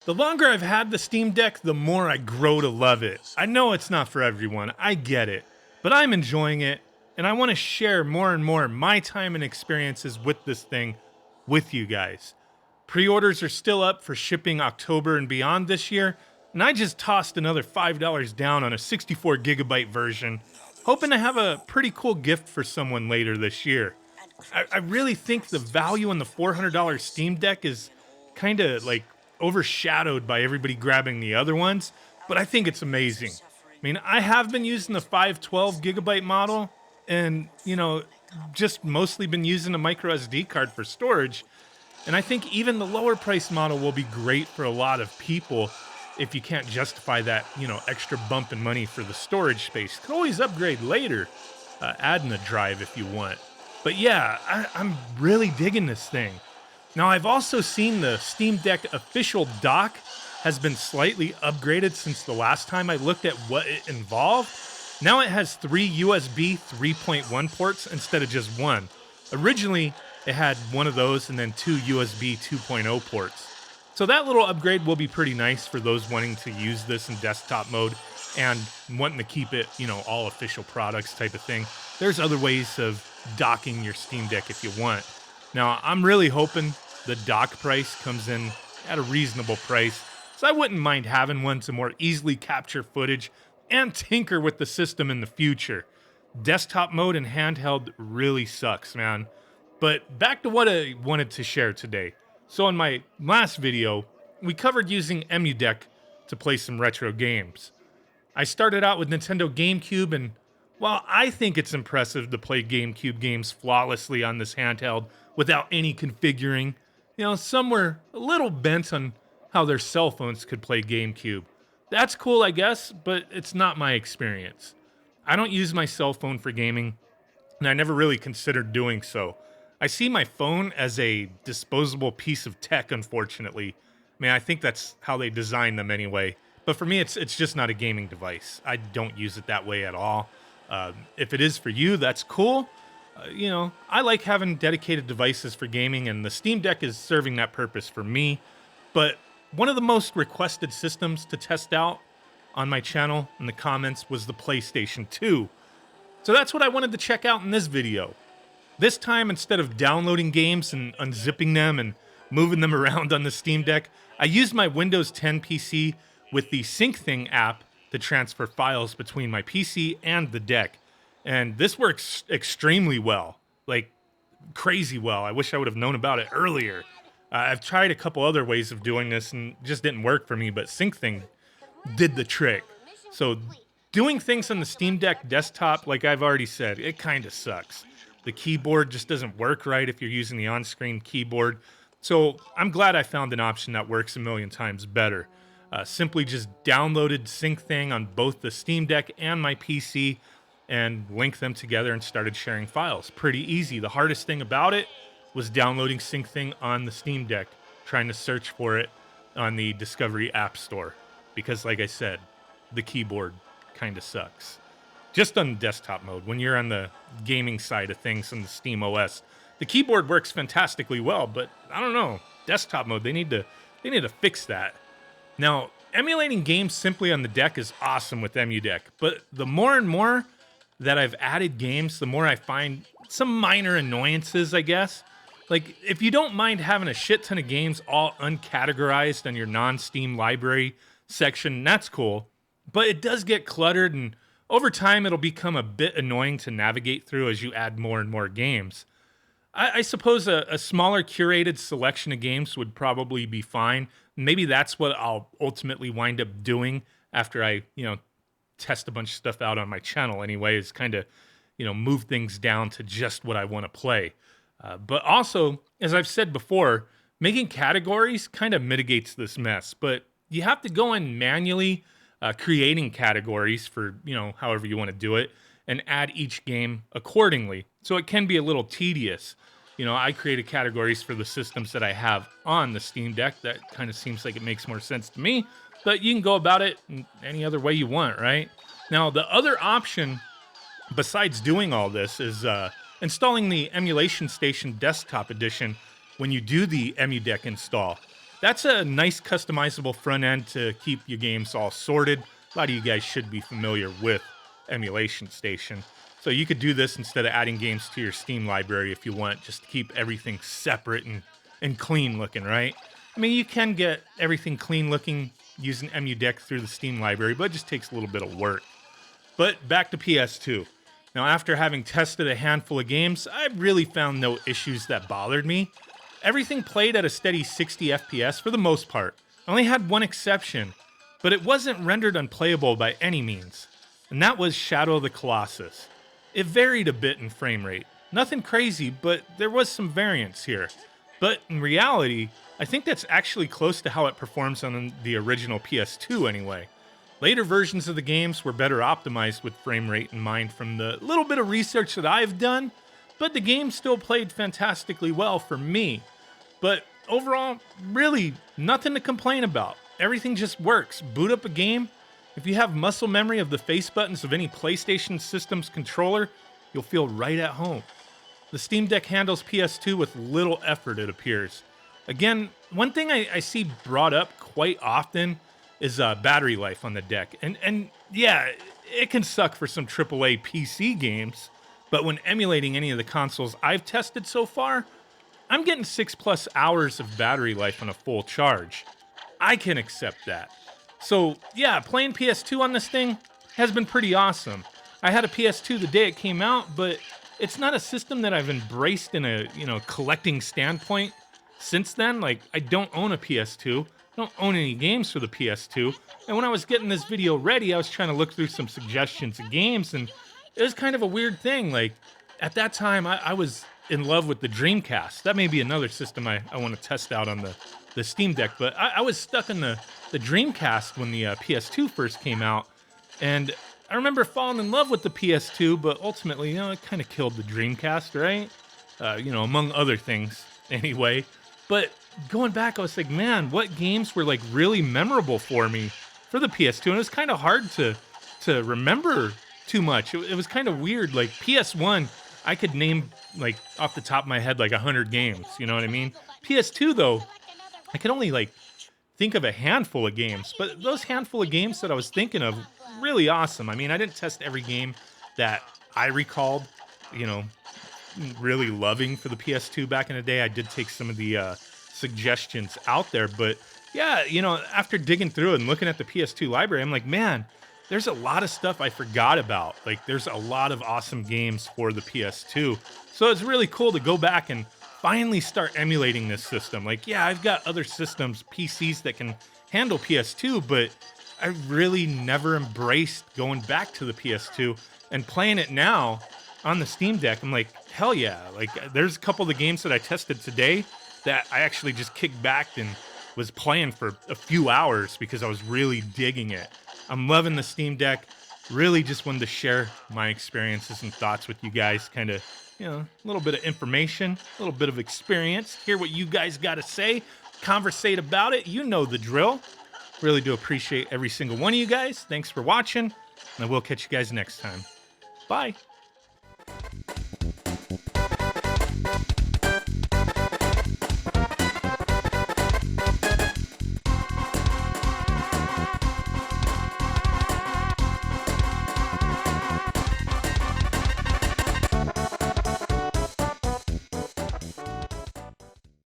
The longer I've had the Steam Deck, the more I grow to love it. I know it's not for everyone, I get it, but I'm enjoying it, and I want to share more and more my time and experiences with this thing with you guys. Pre-orders are still up for shipping October and beyond this year, and I just tossed another $5 down on a 64 gigabyte version, hoping to have a pretty cool gift for someone later this year. I really think the value in the $400 Steam Deck is kind of like overshadowed by everybody grabbing the other ones, but I think it's amazing. I mean, I have been using the 512 gigabyte model and, just mostly been using a micro SD card for storage. And I think even the lower price model will be great for a lot of people if you can't justify that, extra bump in money for the storage space. You can always upgrade later, adding a drive if you want. But yeah, I'm really digging this thing. Now, I've also seen the Steam Deck official dock has been slightly upgraded since the last time I looked at what it involved. Now it has 3 USB 3.1 ports instead of just one. Originally, it had one of those and then 2 USB 2.0 ports. So that little upgrade will be pretty nice for those wanting to use this in desktop mode and wanting to keep it, all official products type of thing. There's other ways of docking your Steam Deck if you want. Now, I'm really hoping the dock price comes in at a reasonable price, so I wouldn't mind having one to more easily capture footage and tinker with the system in the future. Desktop mode and handheld really sucks, man. But back to what I wanted to share today. So in my last video, we covered using EmuDeck to play some retro games. I started out with Nintendo GameCube, and while I think it's impressive to play GameCube games flawlessly on this handheld without any configuring, some were a little bent on how their cell phones could play GameCube. That's cool, I guess, but it's not my experience. I don't use my cell phone for gaming, and I never really considered doing so. I see my phone as a disposable piece of tech, unfortunately. I mean, I think that's how they design them anyway. But for me, it's just not a gaming device. I don't use it that way at all. If it is for you, that's cool. I like having dedicated devices for gaming, and the Steam Deck is serving that purpose for me. But one of the most requested systems to test out on my channel in the comments was the PlayStation 2. So that's what I wanted to check out in this video. This time, instead of downloading games and unzipping them and moving them around on the Steam Deck, I used my Windows 10 PC with the SyncThing app to transfer files between my PC and the deck. And this works extremely well, like crazy well. I wish I would have known about it earlier. I've tried a couple other ways of doing this and just didn't work for me, but SyncThing did the trick. So doing things on the Steam Deck desktop, like I've already said, it kind of sucks. The keyboard just doesn't work right if you're using the on-screen keyboard. So I'm glad I found an option that works a million times better. Simply just downloaded SyncThing on both the Steam Deck and my PC and linked them together and started sharing files. Pretty easy. The hardest thing about it was downloading SyncThing on the Steam Deck, trying to search for it on the Discovery App Store. Because like I said, the keyboard kind of sucks. Just on desktop mode, when you're on the gaming side of things on the Steam OS, the keyboard works fantastically well, but I don't know, desktop mode, they need to fix that. Now, emulating games simply on the deck is awesome with EmuDeck, but the more and more that I've added games, the more I find some minor annoyances, I guess. Like, if you don't mind having a shit ton of games all uncategorized on your non-Steam library section, that's cool. But it does get cluttered, and over time, it'll become a bit annoying to navigate through as you add more and more games. I suppose a smaller curated selection of games would probably be fine. Maybe that's what I'll ultimately wind up doing after I, test a bunch of stuff out on my channel anyway, is kind of, move things down to just what I want to play. But also, as I've said before, making categories kind of mitigates this mess, but you have to go in manually creating categories for, however you want to do it, and add each game accordingly. So it can be a little tedious. I created categories for the systems that I have on the Steam Deck. That kind of seems like it makes more sense to me, but you can go about it in any other way you want, right? Now, the other option, besides doing all this, is installing the Emulation Station Desktop Edition when you do the EmuDeck install. That's a nice customizable front end to keep your games all sorted. A lot of you guys should be familiar with Emulation Station. So you could do this instead of adding games to your Steam library if you want, just to keep everything separate and clean looking, right? I mean, you can get everything clean looking using EmuDeck through the Steam library, but it just takes a little bit of work. But back to PS2. Now, after having tested a handful of games, I really found no issues that bothered me. Everything played at a steady 60 FPS for the most part. I only had one exception, but it wasn't rendered unplayable by any means, and that was Shadow of the Colossus. It varied a bit in frame rate. Nothing crazy, but there was some variance here. But in reality, I think that's actually close to how it performs on the original PS2 anyway. Later versions of the games were better optimized with frame rate in mind from the little bit of research that I've done, but the game still played fantastically well for me. But overall, really nothing to complain about. Everything just works. Boot up a game. If you have muscle memory of the face buttons of any PlayStation system's controller, you'll feel right at home. The Steam Deck handles PS2 with little effort, it appears. Again, one thing I see brought up quite often is battery life on the deck. And yeah, it can suck for some AAA PC games, but when emulating any of the consoles I've tested so far, I'm getting 6+ hours of battery life on a full charge. I can accept that. So yeah, playing PS2 on this thing has been pretty awesome. I had a PS2 the day it came out, but it's not a system that I've embraced in a, collecting standpoint since then. Like, I don't own a PS2. I don't own any games for the PS2. And when I was getting this video ready, I was trying to look through some suggestions of games, and it was kind of a weird thing. Like, at that time, I was in love with the Dreamcast. That may be another system I want to test out on the Steam Deck, but I was stuck in the Dreamcast when the PS2 first came out, and I remember falling in love with the PS2, but ultimately, it kind of killed the Dreamcast, right? Among other things, anyway. But going back, I was like, man, what games were like really memorable for me for the PS2? And it was kind of hard to remember too much. It was kind of weird. Like PS1, I could name like off the top of my head like 100 games. You know what I mean? PS2 though, I could only like think of a handful of games. But those handful of games that I was thinking of, really awesome. I mean, I didn't test every game that I recalled, really loving for the PS2 back in the day. I did take some of the suggestions out there, but yeah, after digging through and looking at the PS2 library, I'm like, man, there's a lot of stuff I forgot about. Like, there's a lot of awesome games for the PS2. So it's really cool to go back and finally start emulating this system. Like, yeah, I've got other systems, PCs that can handle PS2, but I really never embraced going back to the PS2 and playing it now on the Steam Deck. I'm like, hell yeah. Like, there's a couple of the games that I tested today that I actually just kicked back and was playing for a few hours because I was really digging it. I'm loving the Steam Deck. Really just wanted to share my experiences and thoughts with you guys. Kind of, a little bit of information, a little bit of experience. Hear what you guys got to say. Conversate about it. You know the drill. Really do appreciate every single one of you guys. Thanks for watching, and I will catch you guys next time. Bye.